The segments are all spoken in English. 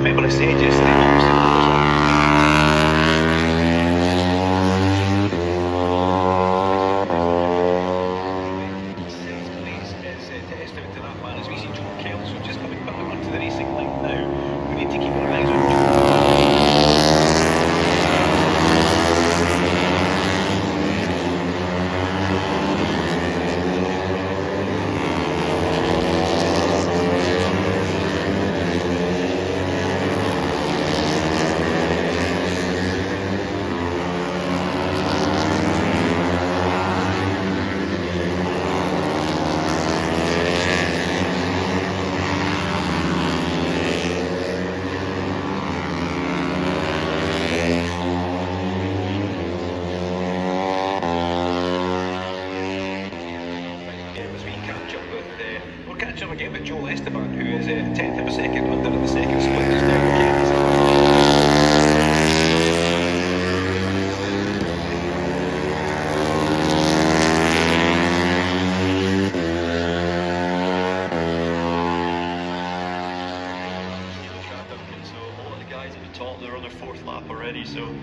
Remember I said yesterday, testament to that man as we see Joe Kelso just coming back onto the racing line now. We need to keep our eyes on Joe. We'll catch up again with Joel Esteban, who is 10th of a second under the second split just now. Guys at the top, they're on their fourth lap already, so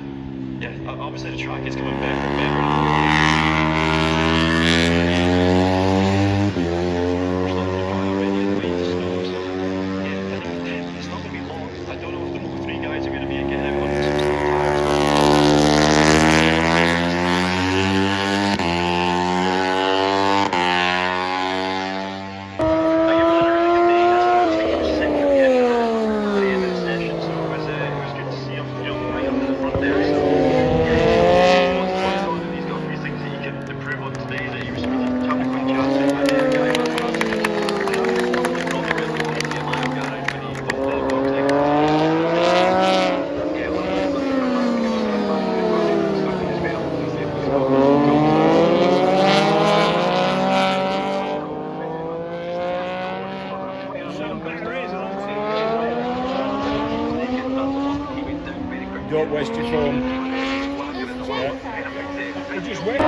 yeah, obviously the track is coming better and it's not going to be long. I don't know if the Moto3 guys are going to be again out on this. Don't waste your phone. Yeah. Just wait.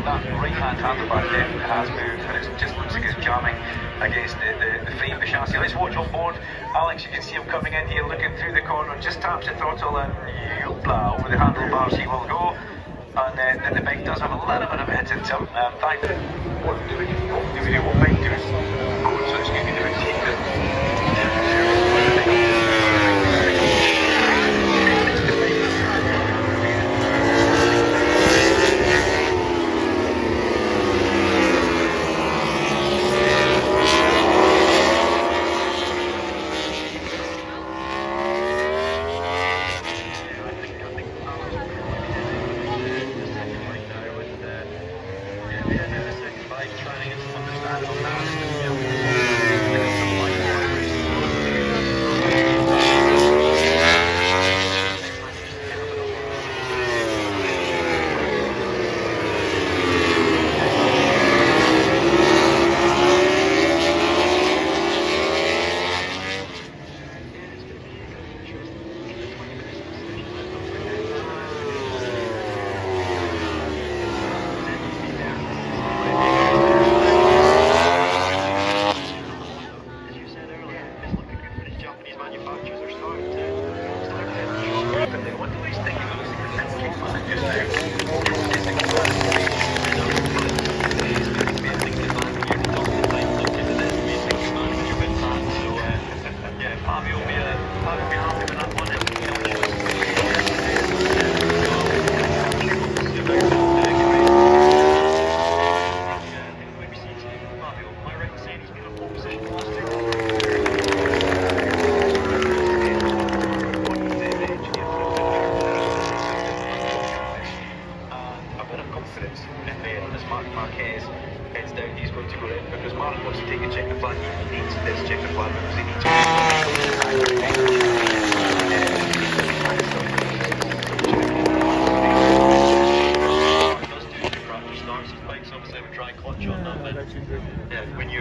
That right-hand handlebar definitely has moved, and it just looks like it's jamming against the frame of the chassis. Let's watch on board. Alex, you can see him coming in here, looking through the corner, just taps the throttle and yoopla, over the handlebars he will go. And then the bike does have a little bit of a hit into him. What do we do? What bike do we do? So it's going to be the routine that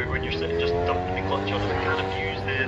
when you're sitting just dumping the clutch on it, kind of use the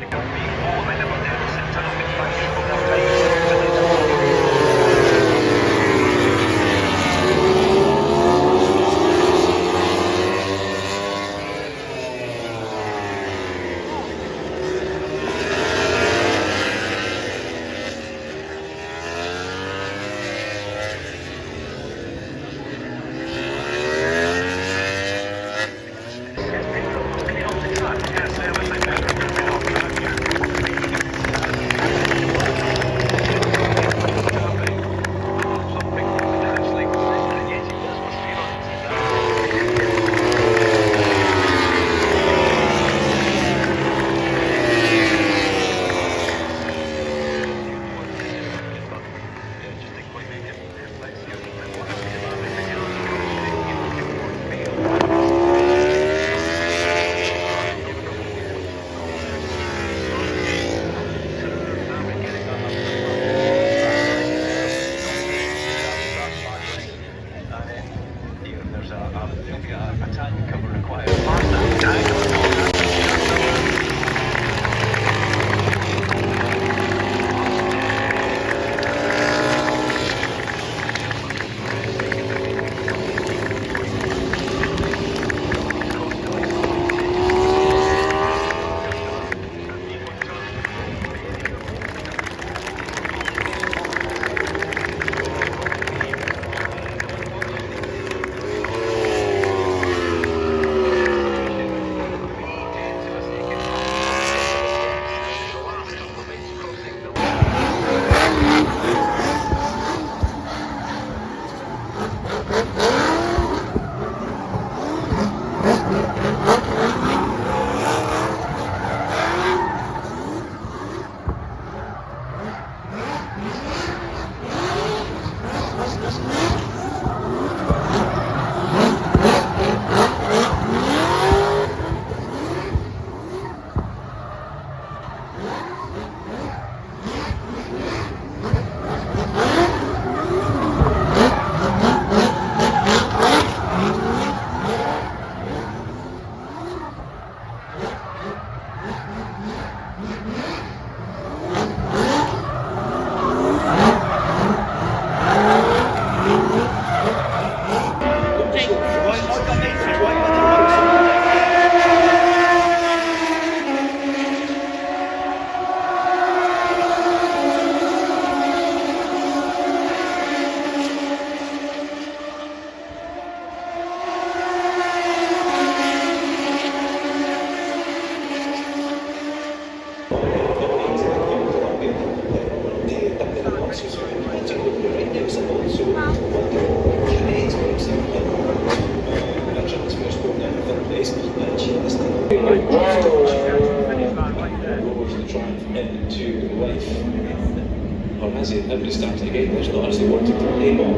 but it's starting again. There's not actually wanting to play ball.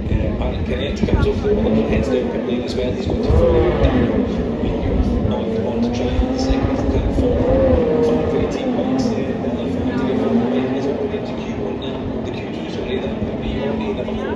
Aaron Canet comes off the wall and heads down pit lane as well. He's going to follow down on to try and second for 18 points. They'll have to get from right as open into Q1 now. The Q2, sorry, that would be on Liverpool.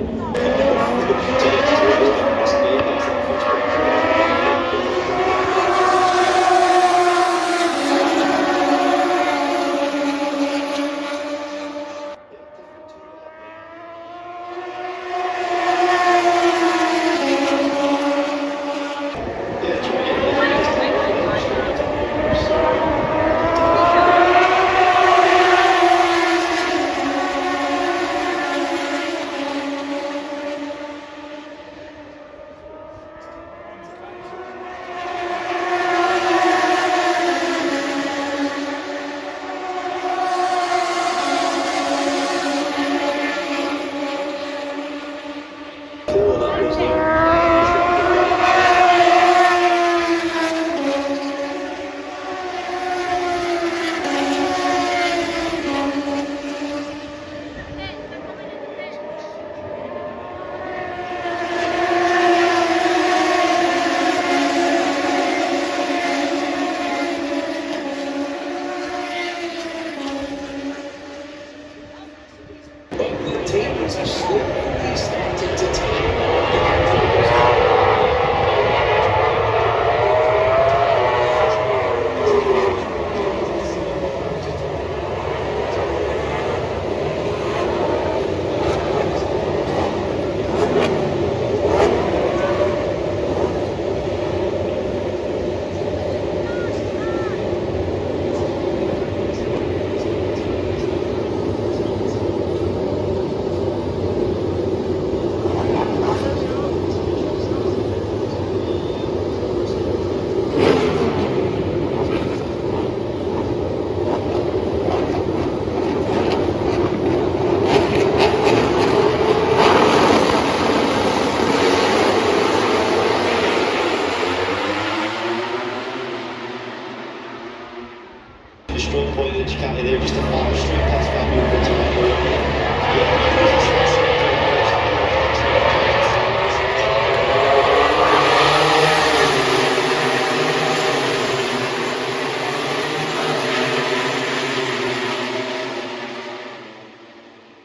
Strong point in Chicane there, just a far straight past Fabio Quartararo.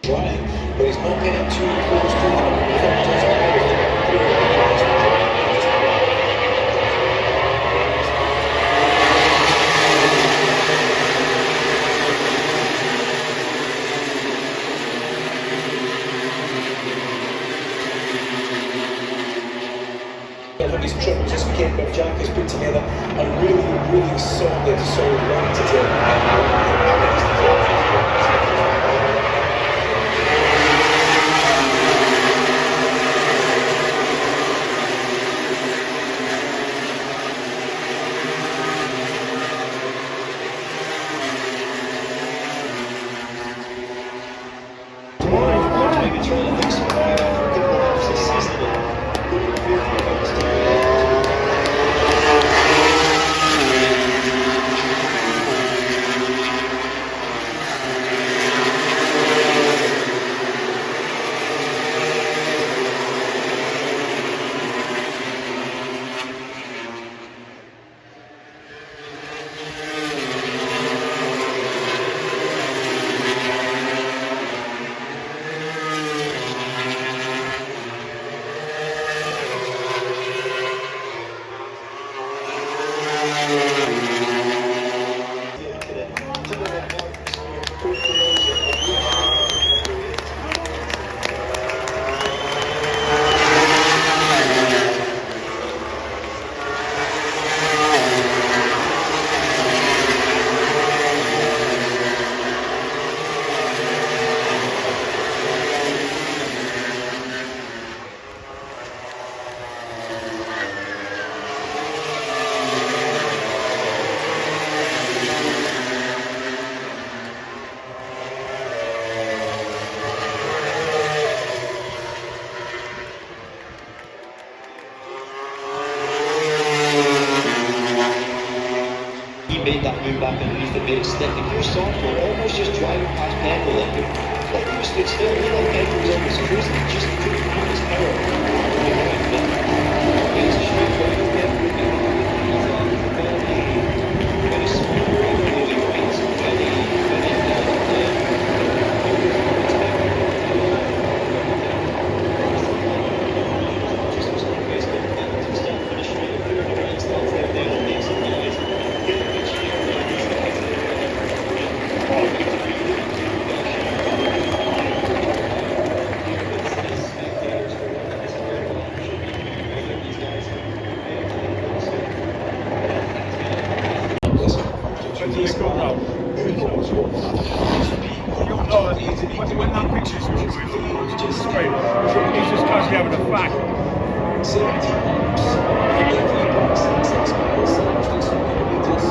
Trying, but he's not getting too close to the of his triples this weekend, but Jack has put together a really solid run to take. Made that move back underneath the bit, stepping your soft, almost just driving past Pemble. Fabio stood still, he looked like he was on his toes, he just couldn't find his power. It's a shame, but he'll get moving. He's a very small, very quiet, When that picture's coming, it's just straight up. He's just casually having a fact. 70 laps, every box, 6 miles, 600 kilometers.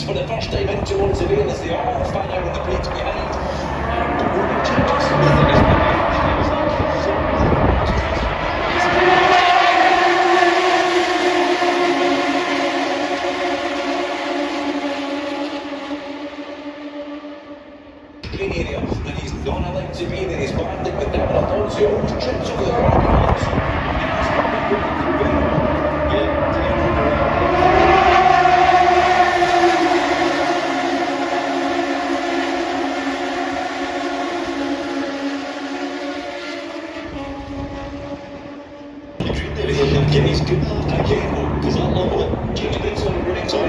For the first time in towards the rail as they all fan out on the brakes behind. And warning changes. Green area, and he's not allowed to be there. He's banding with Daniel Alonso, who trips over the guardrails. Again, he's good again, because I love it. Change it on running top of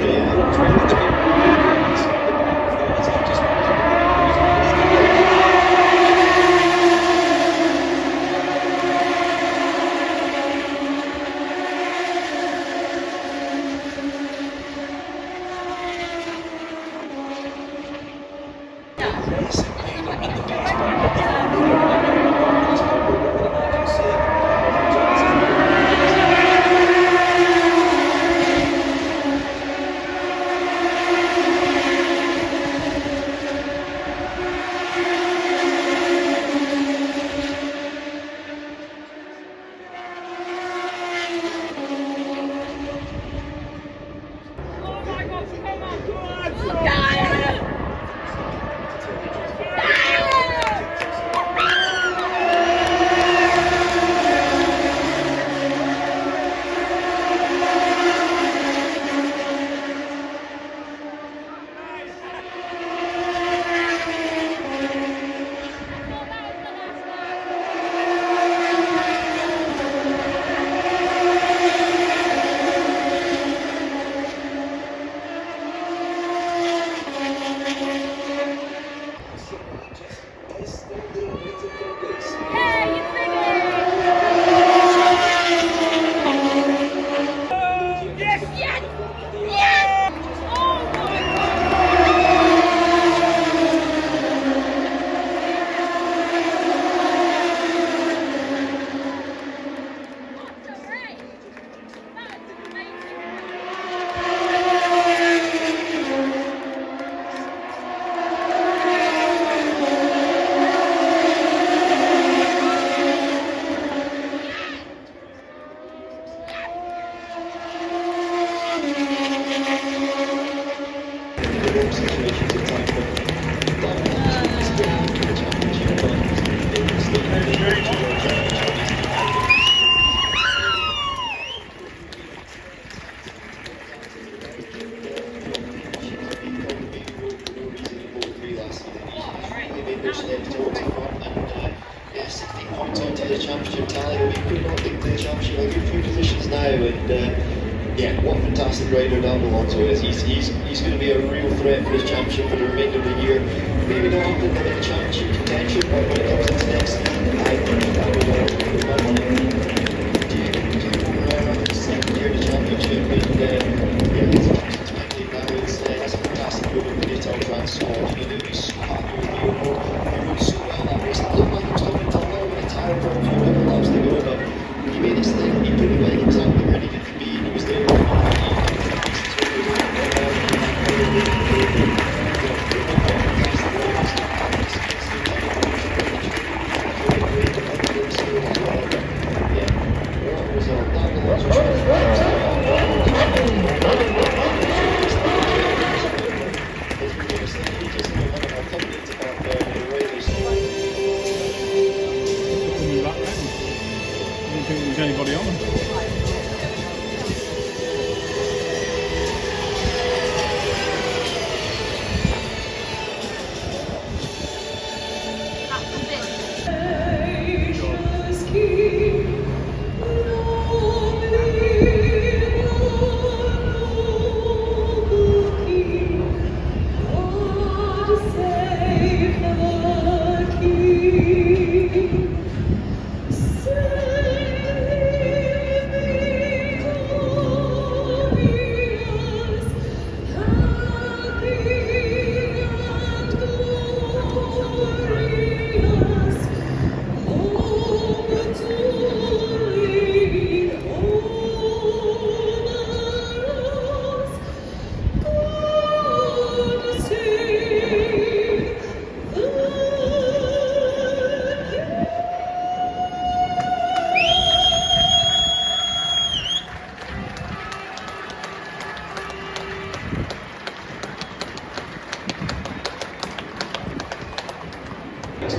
the championship tally. We've been not in the championship a good few positions now, and Yeah, what a fantastic rider that Alonso is. He's going to be a real threat for this championship for the remainder of the year. Maybe not up in the championship contention, but when it comes into next, I think that will my money. Second year in the championship, and yeah, it's fantastic now. That's a fantastic move in the Intel Trans squad. You know, they were so happy with the overall. He rode so well that race. It looked like he was coming to a little bit of time for a few more laps to go, but he made his thing. He put away exactly where he needed to be. He was there. Anybody on?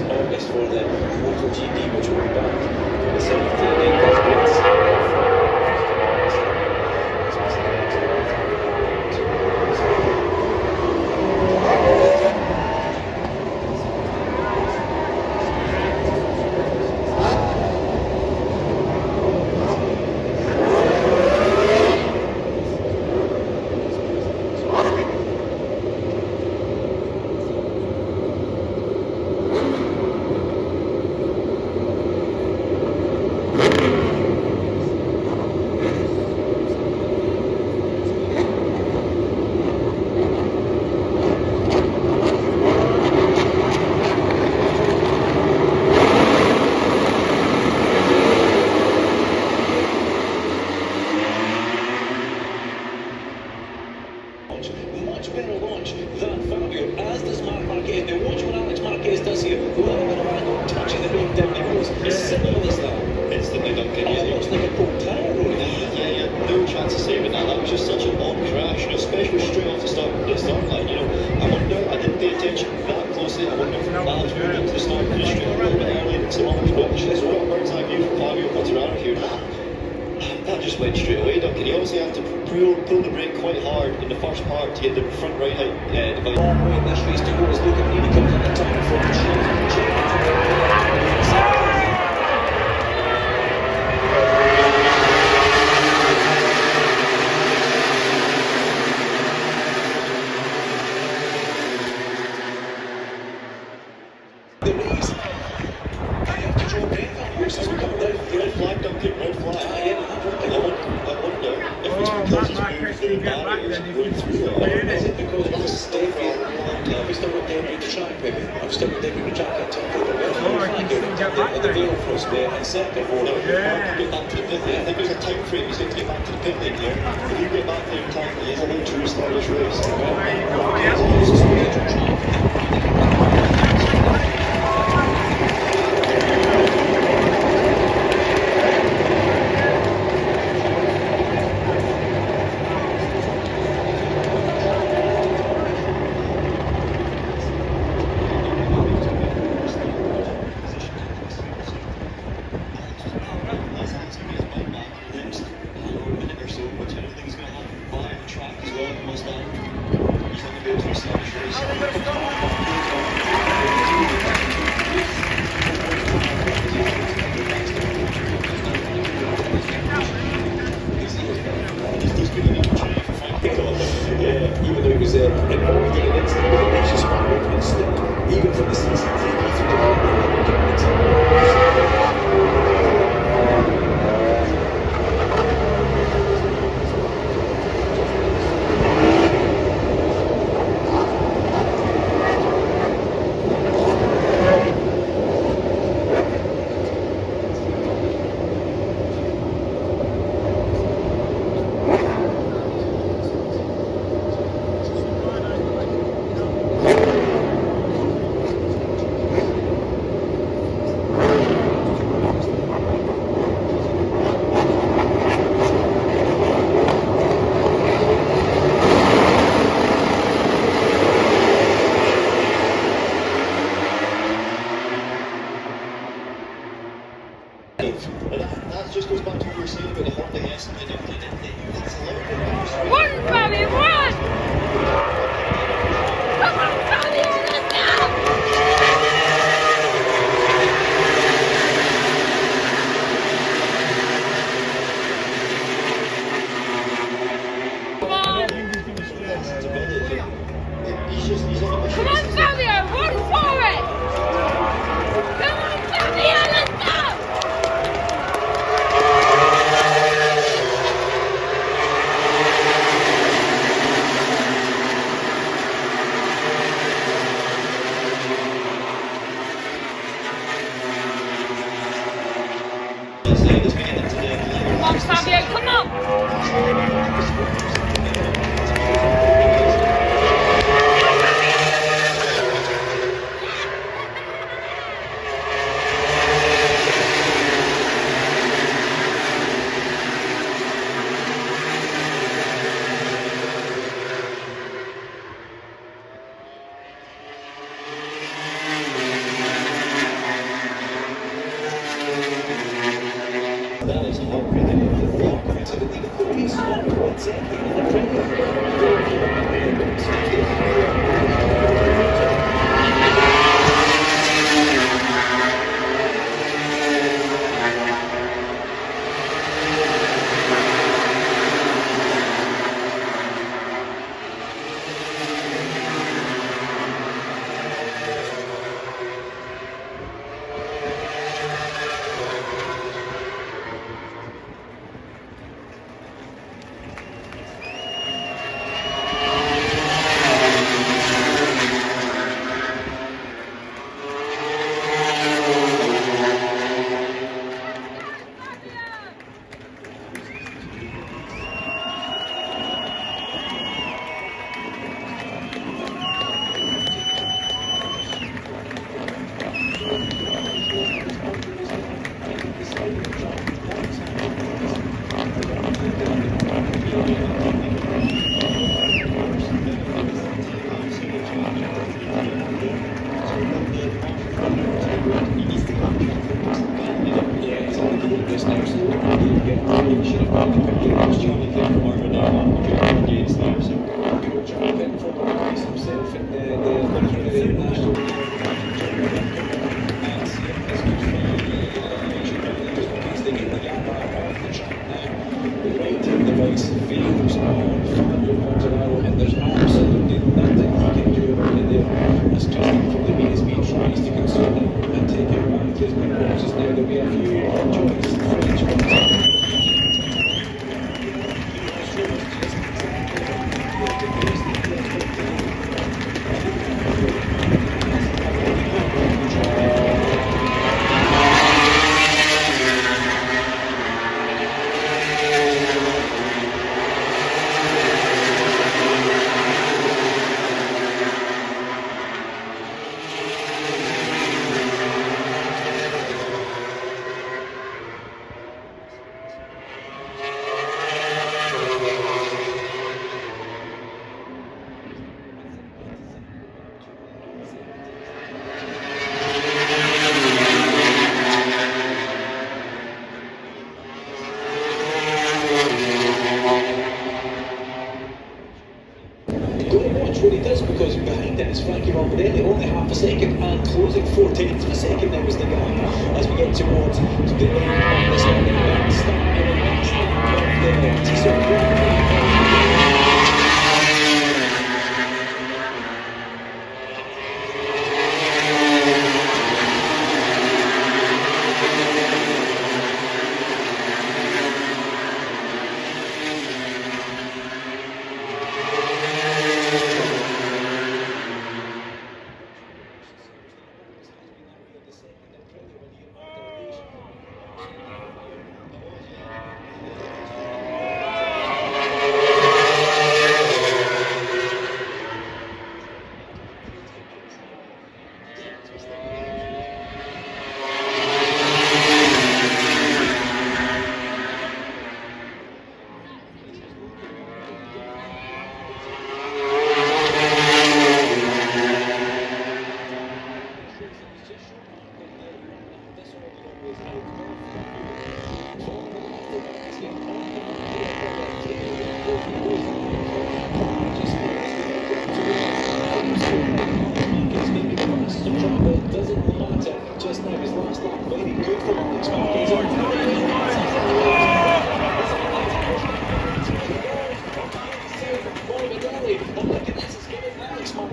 August for the MotoGP, which will be back on the 7th to the 9th of much better launch than Fabio, as does Marc Marquez. Now watch what Alex Marquez does here. A little bit of angle, touching the brake down, he goes similar as that. Instantly done. Almost like a Quartararo. Yeah, no chance of saving that. That was just such an odd crash, you know, especially straight off the start line. You know, I wonder, I didn't pay attention that closely. I wonder if Miles moved into the start finish straight a little bit earlier than some others, but as well, bird's eye view from Fabio Quartararo here. That just went straight away, Duncan. He obviously had to pull the brake quite hard in the first part to get the front right device. Long way in this race to go as Luca Nini comes on the top for the race. I have to draw breath on here, so we come down. Red flag, Duncan, red flag. I wonder if it's because he's moved through barriers going through it. Is it because it's Stevie? We still got Debut the track, maybe. I'm still got Debut the track at top of the the veil frost there and second for Get back to the pit lane. I think there's a time frame. He's going to get back to the pit lane here. If you get back there in time, he is allowed to restart his race. involved in an incident with a vicious spark, and still, even from the CCTV That just goes back to what you were saying about the Honda yesterday and everything. It's a little bit... One, Fabio, one! Come on, Fabio, let's go! Come on! He's on a mission. Come on, Fabio, run for it! Come on, Fabio, let's go! Come on, Fabio, come on! That is heartbreaking. Welcome to the league of the race on what's in the Feels on Fabio Quartararo, and there's absolutely nothing he can do about it there. As Justin from the BSB tries to console him and take it back to his big boxes now, there'll be a few joints, French ones. What he does, because behind it is Frankie Morbidelli, only half a second, and closing 4/10 of a second now is the gap as we get towards the end of this early start of the next lap of the T-Circuit.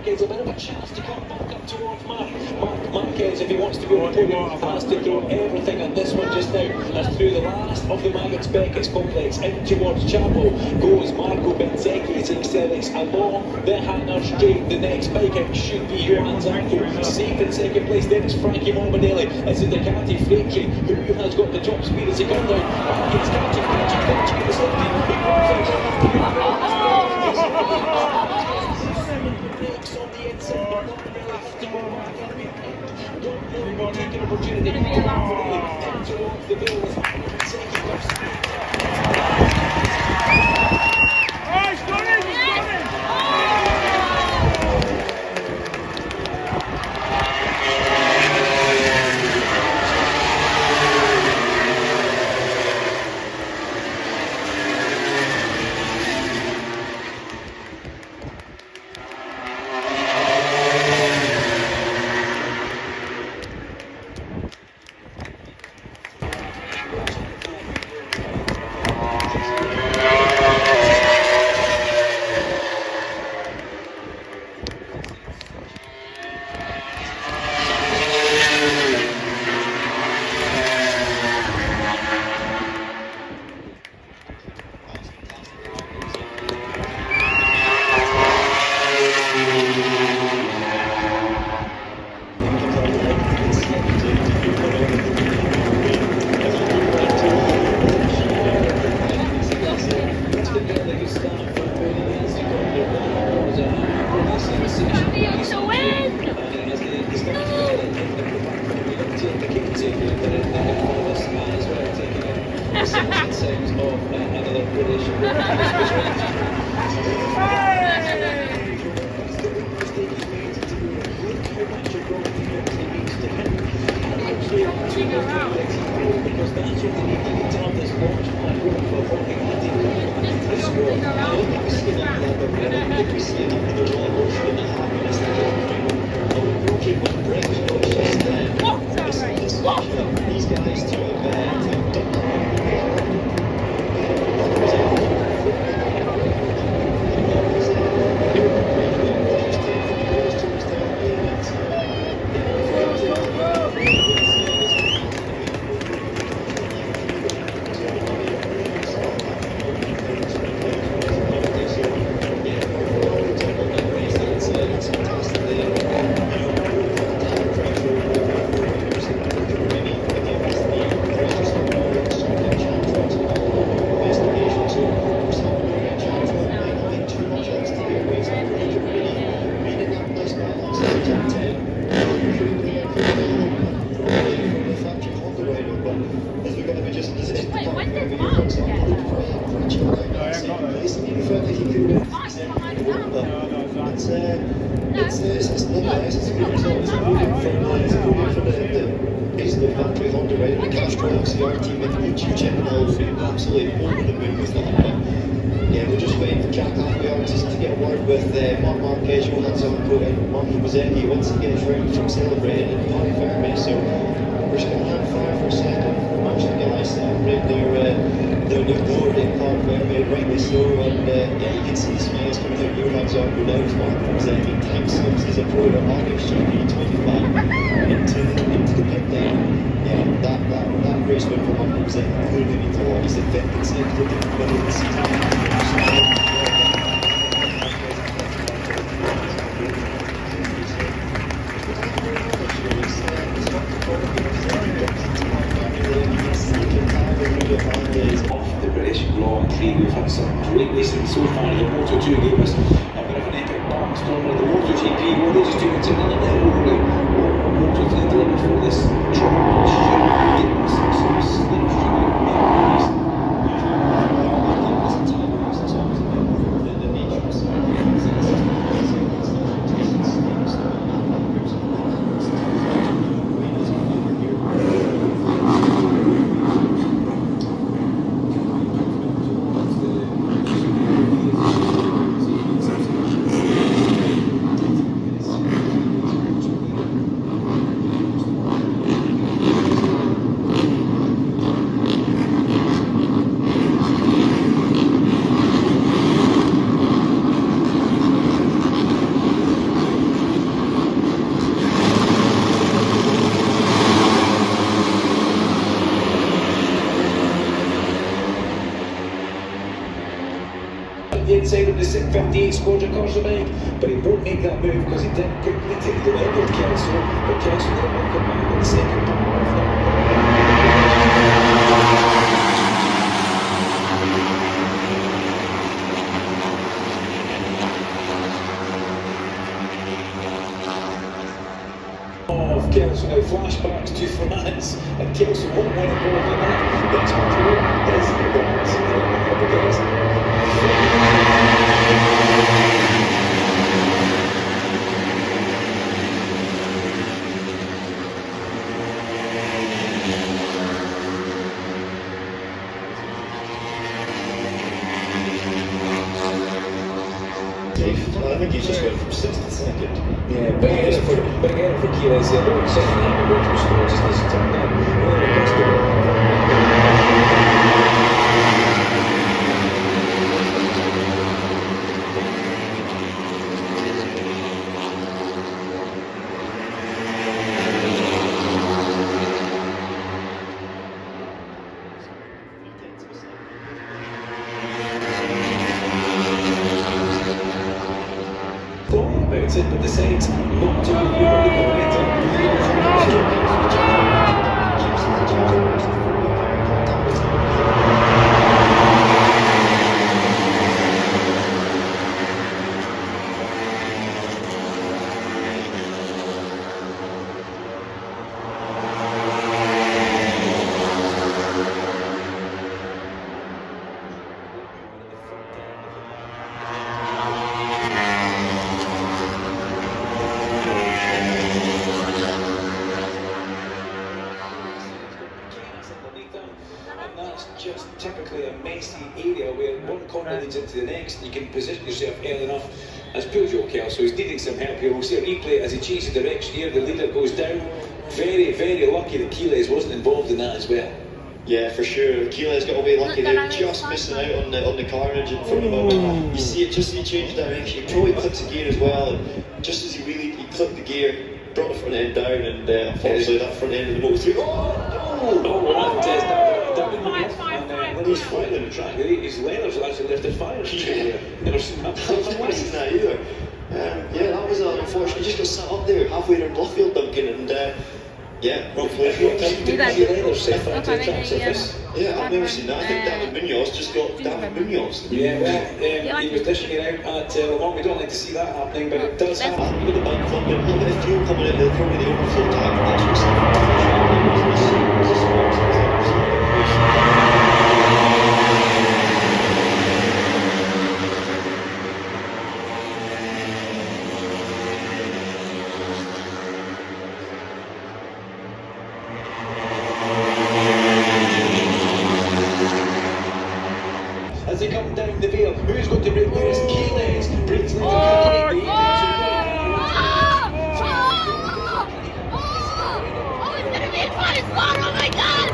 Marquez a bit of a chance to come back up towards Marquez, if he wants to go on the podium, has to throw everything at this one just now. As through the last of the Maggotts Beckett's complex in towards Chapel goes Marco Benzecchi, takes Alex along the Hangar straight. The next bike out should be Johan Zarco. Safe in second place, then it's Frankie Morbidelli. It's the Ducati Freight Train who has got the top speed as he comes down. Marquez catching the safety. He comes out breaks on the inside. Taking an opportunity towards the middle as Benzecchi comes. 58 squadron cars away, but he won't make that move because he didn't quickly take the level of Kelso, but Kelso then will come back in the second part of Kelso. Now flashbacks to France, and Kelso won't want to go over that. The champion is once again up against I think he's just went from 6th to 2nd. yeah, big effort for Keyless there. But second half of Rich was just needs to turn that. Really missed it. About it, but decides not to go just typically a messy area where one corner leads into the next. You can position yourself early enough. As Peugeot Kelso, he's needing some help here. We'll see a replay as he changes direction here. The leader goes down. Very, very lucky that Keyless wasn't involved in that as well. Yeah, for sure. Keelan's got away lucky there, just missing out on the carnage in front of him. You see it just as he changed direction. He probably clicks the gear as well, and just as he clicked the gear, brought the front end down, and unfortunately that front end of the motor. He's flying in the track. His leathers actually lifted fire. Never seen that. I've never seen that either. Yeah, that was unfortunate. He just got sat up there halfway around Blufffield, Duncan, and yeah. I've never seen that. I think David Munoz just got David Munoz. Yeah, well, he was dishing it out at Le Mans. We don't like to see that happening, but it does happen. With the bike club, a little bit of fuel coming out of probably the overflow tank. As they come down the Vale, who's going to break nearest? Keyless brings them Oh, it's gonna be a fun spot! Oh my god!